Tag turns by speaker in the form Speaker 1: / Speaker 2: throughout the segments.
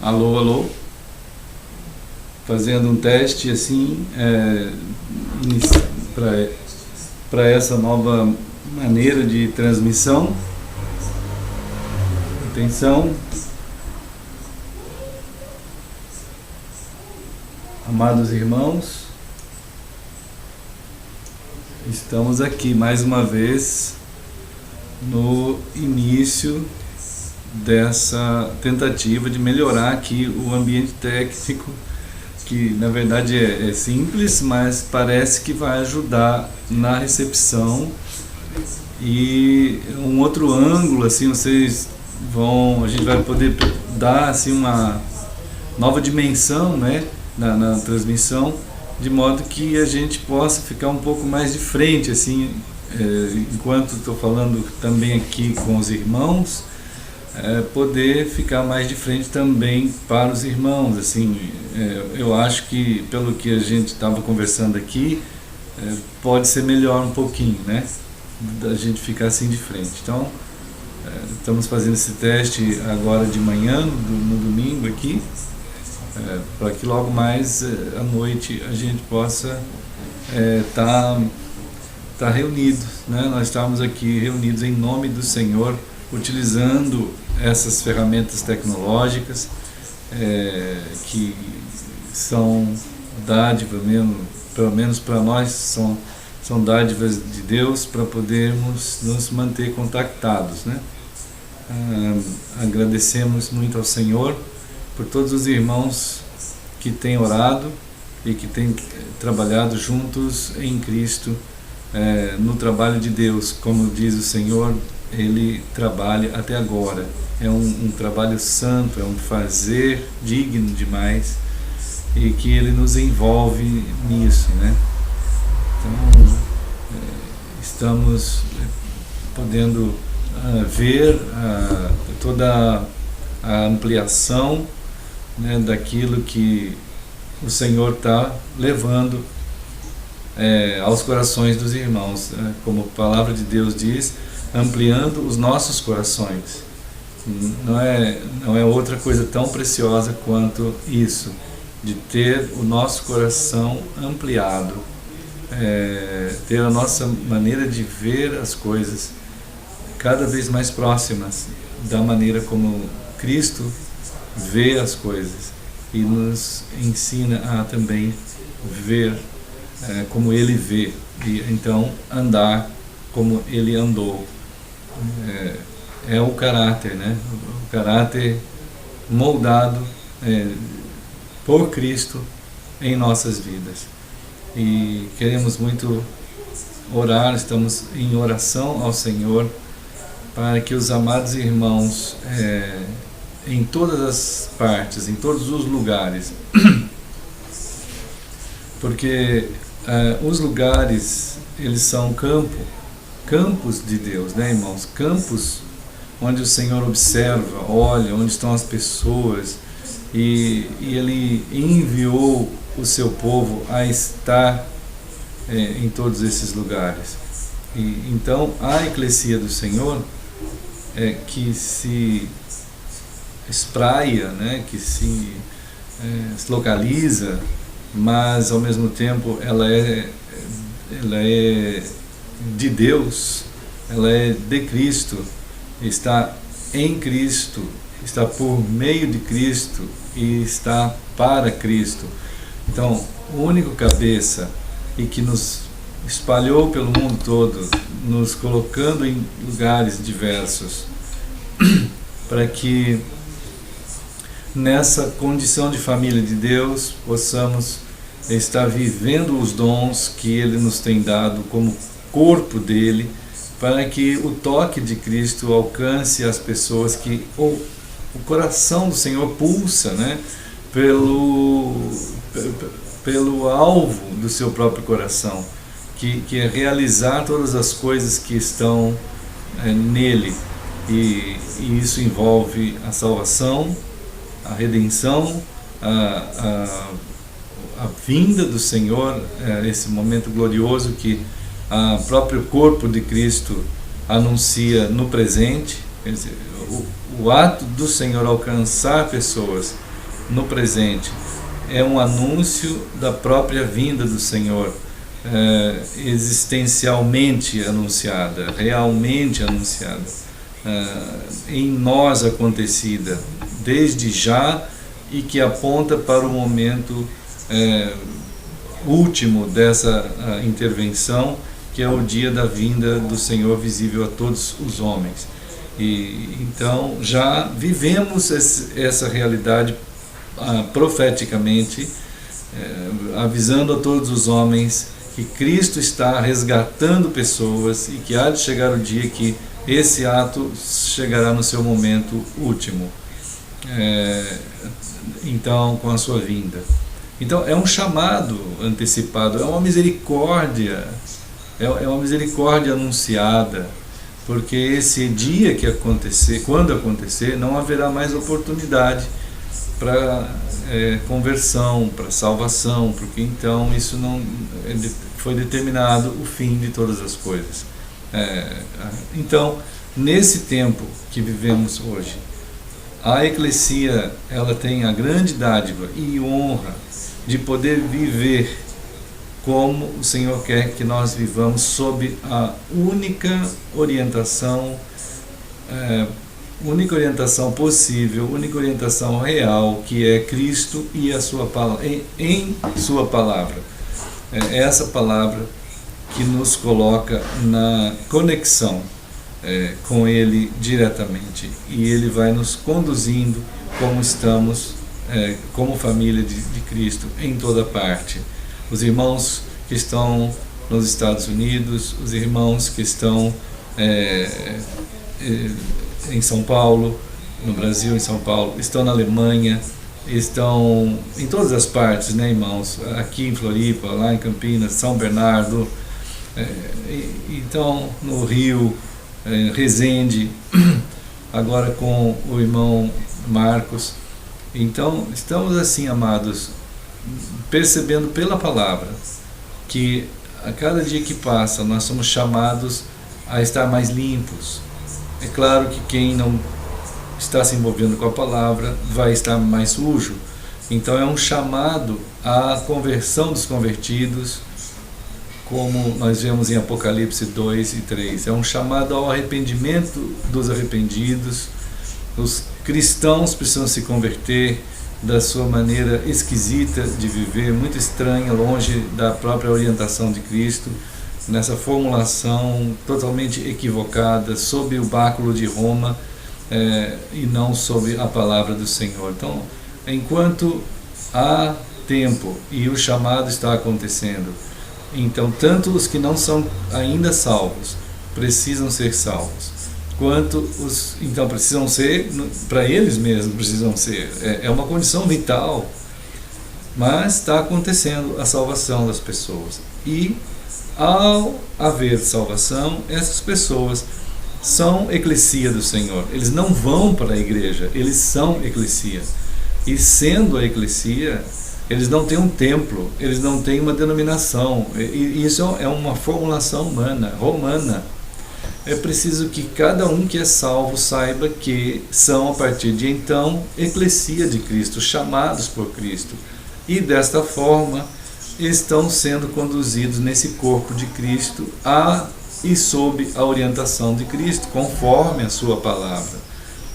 Speaker 1: Alô, alô. Fazendo um teste assim, para essa nova maneira de transmissão. Atenção. Amados irmãos, estamos aqui mais uma vez no início dessa tentativa de melhorar aqui o ambiente técnico, que na verdade é simples, mas parece que vai ajudar na recepção. E um outro ângulo, assim, a gente vai poder dar assim uma nova dimensão, né, na transmissão, de modo que a gente possa ficar um pouco mais de frente, assim, enquanto estou falando também aqui com os irmãos, poder ficar mais de frente também para os irmãos, assim. Eu acho que, pelo que a gente estava conversando aqui, pode ser melhor um pouquinho, né, da gente ficar assim de frente. Então, estamos fazendo esse teste agora de manhã, no domingo aqui, para que logo mais à noite a gente possa tá reunidos, né? Nós estamos aqui reunidos em nome do Senhor, utilizando essas ferramentas tecnológicas que são dádiva mesmo, pelo menos para nós são dádivas de Deus, para podermos nos manter contactados, né? Agradecemos muito ao Senhor por todos os irmãos que têm orado e que têm trabalhado juntos em Cristo, no trabalho de Deus. Como diz o Senhor, Ele trabalha até agora. É um trabalho santo, é um fazer digno demais, e que Ele nos envolve nisso, né? Então, estamos podendo ver toda a ampliação, né, daquilo que o Senhor está levando aos corações dos irmãos, como a palavra de Deus diz, ampliando os nossos corações. Não é outra coisa tão preciosa quanto isso, de ter o nosso coração ampliado, ter a nossa maneira de ver as coisas cada vez mais próximas da maneira como Cristo vê as coisas, e nos ensina a também ver como Ele vê, e então andar como Ele andou. É o caráter, né? O caráter moldado por Cristo em nossas vidas. E queremos muito orar, estamos em oração ao Senhor, para que os amados irmãos, em todas as partes, em todos os lugares, porque os lugares, eles são campos de Deus, né, irmãos? Campos onde o Senhor observa, olha onde estão as pessoas, e Ele enviou o seu povo a estar em todos esses lugares. E então a eclesia do Senhor que se espraia, né, que se localiza, mas ao mesmo tempo ela é de Deus, ela é de Cristo, está em Cristo, está por meio de Cristo e está para Cristo. Então, o único cabeça, e que nos espalhou pelo mundo todo, nos colocando em lugares diversos, para que nessa condição de família de Deus possamos estar vivendo os dons que Ele nos tem dado como corpo dele, para que o toque de Cristo alcance as pessoas, que o coração do Senhor pulsa, né, pelo alvo do seu próprio coração, que é realizar todas as coisas que estão nele, e isso envolve a salvação, a redenção, a vinda do Senhor, esse momento glorioso que o próprio corpo de Cristo anuncia no presente. Quer dizer, o ato do Senhor alcançar pessoas no presente. É um anúncio da própria vinda do Senhor, existencialmente anunciada, realmente anunciada, em nós acontecida, desde já, e que aponta para o momento último dessa intervenção, que é o dia da vinda do Senhor visível a todos os homens. E então já vivemos essa realidade profeticamente, avisando a todos os homens que Cristo está resgatando pessoas e que há de chegar o dia que esse ato chegará no seu momento último, então com a sua vinda. Então é um chamado antecipado, é uma misericórdia, é uma misericórdia anunciada, porque esse dia que acontecer, quando acontecer, não haverá mais oportunidade para conversão, para salvação, porque então isso não foi determinado o fim de todas as coisas. Então, nesse tempo que vivemos hoje, a Eclesia, ela tem a grande dádiva e honra de poder viver como o Senhor quer que nós vivamos, sob a única orientação possível, única orientação real, que é Cristo e a sua palavra, em sua palavra. É essa palavra que nos coloca na conexão com Ele diretamente, e Ele vai nos conduzindo como estamos, como família de Cristo, em toda parte. Os irmãos que estão nos Estados Unidos, os irmãos que estão em São Paulo, no Brasil, em São Paulo, estão na Alemanha, estão em todas as partes, né, irmãos? Aqui em Floripa, lá em Campinas, São Bernardo, então no Rio, Resende, agora com o irmão Marcos. Então estamos assim, amados, percebendo pela palavra que a cada dia que passa nós somos chamados a estar mais limpos. É claro que quem não está se envolvendo com a palavra vai estar mais sujo. Então é um chamado à conversão dos convertidos, como nós vemos em Apocalipse 2 e 3. É um chamado ao arrependimento dos arrependidos. Os cristãos precisam se converter da sua maneira esquisita de viver, muito estranha, longe da própria orientação de Cristo, nessa formulação totalmente equivocada, sob o báculo de Roma, e não sob a palavra do Senhor. Então, enquanto há tempo e o chamado está acontecendo, então tanto os que não são ainda salvos precisam ser salvos, quanto os então precisam ser, para eles mesmos precisam ser, é uma condição vital, mas está acontecendo a salvação das pessoas, e ao haver salvação, essas pessoas são eclesia do Senhor. Eles não vão para a igreja, eles são eclesia, e sendo a eclesia, eles não têm um templo, eles não têm uma denominação, e isso é uma formulação humana, romana. É preciso que cada um que é salvo saiba que são, a partir de então, eclesia de Cristo, chamados por Cristo, e desta forma estão sendo conduzidos nesse corpo de Cristo e sob a orientação de Cristo, conforme a sua palavra.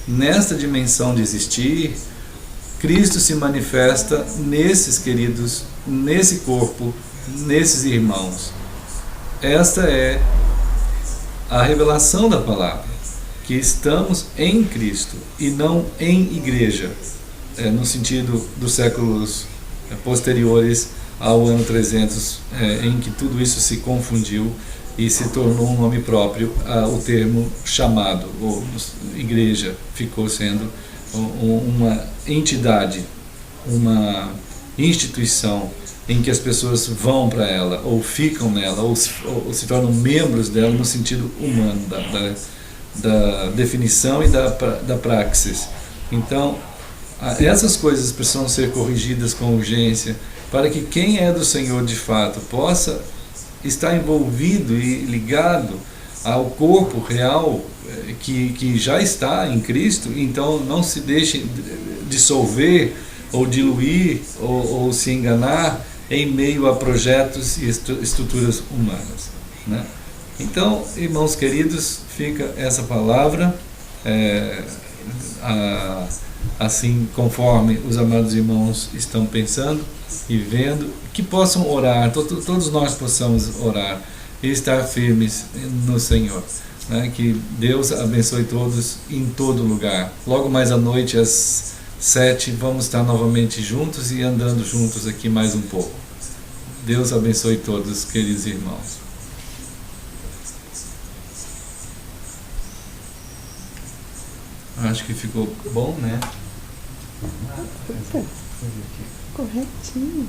Speaker 1: Nesta dimensão de existir, Cristo se manifesta nesses queridos, nesse corpo, nesses irmãos. Esta é a revelação da palavra, que estamos em Cristo e não em igreja, no sentido dos séculos posteriores ao ano 300, em que tudo isso se confundiu e se tornou um nome próprio. O termo chamado, ou igreja, ficou sendo uma entidade, uma instituição em que as pessoas vão para ela, ou ficam nela, ou se tornam membros dela no sentido humano, da definição e da praxis. Então, essas coisas precisam ser corrigidas com urgência, para que quem é do Senhor de fato possa estar envolvido e ligado ao corpo real que já está em Cristo. Então não se deixe dissolver ou diluir, ou se enganar em meio a projetos e estruturas humanas, né? Então, irmãos queridos, fica essa palavra, assim conforme os amados irmãos estão pensando e vendo, que possam orar, todos nós possamos orar e estar firmes no Senhor, né? Que Deus abençoe todos em todo lugar. Logo mais à noite, às 7, vamos estar novamente juntos e andando juntos aqui mais um pouco. Deus abençoe todos, queridos irmãos. Acho que ficou bom, né?
Speaker 2: Corretinho.